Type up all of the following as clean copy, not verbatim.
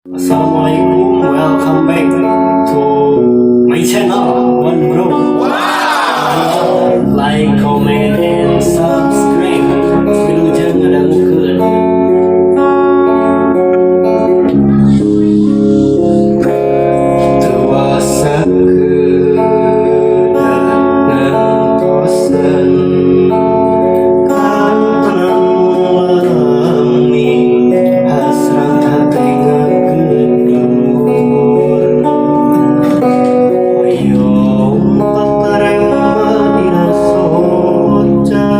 Assalamualaikum, welcome back to my channel One Bro. Like, comment, and subscribe. Wilujeng ngadangkeun. Tuasakeun ngantosan kan tenang lami hasrat hati ngagedur. Oyong papareng madina soca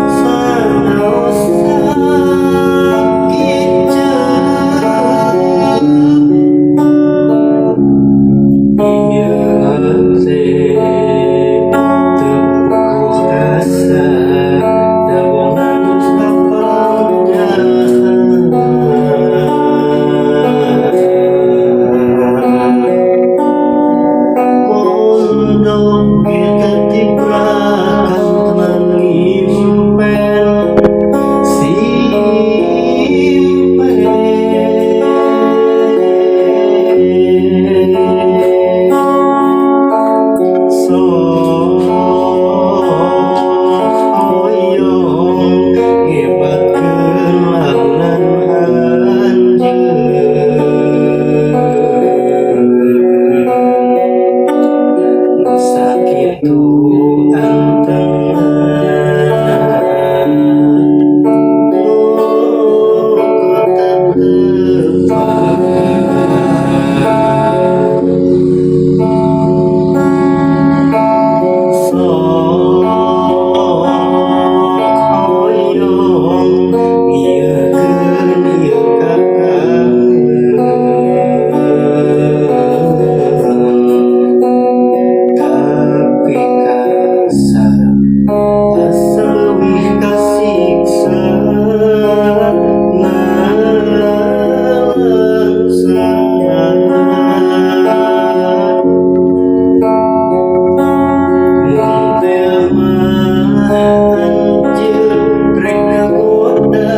sanaos sakit ieu hate teu rasa dagongan pondok kita tibrakan teman ngimpen sok hoyong ngebatkeun launan anjeun sakitu antengan sok hoyong ngiekeun ieu kakangeun tapi karasa asa leuwih kasiksa nalangsa mun teu mah anjeun rek ngagoda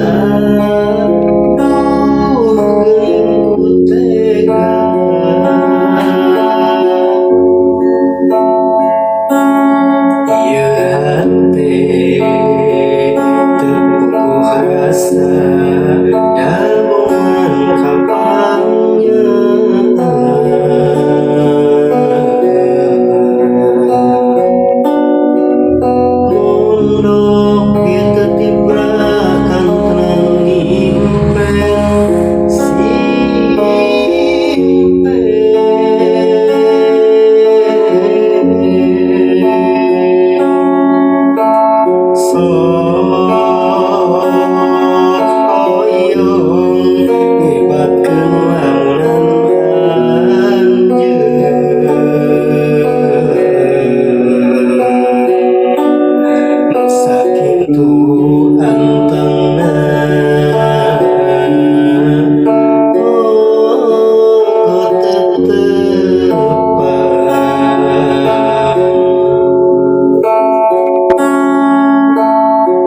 geuning ku tega ieu hate teu puguh rasa dagongan pondok kita tibrakan tenang ngimpen sok hoyong ngebatkeun launan anjeun sakitu antengan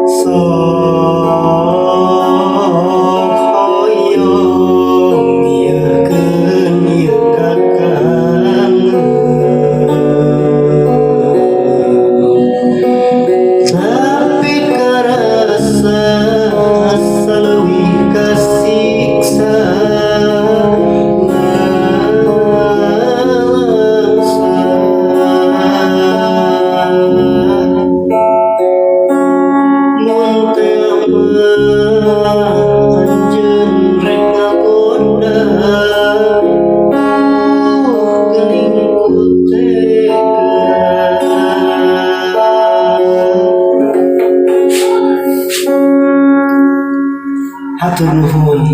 sok hoyong ngiekeun ieu kakangeun tapi karasa asa leuwih kasiksa nalangsa mun teu mah anjeun rek ngagoda geuning ku tega. Hatur nuhun.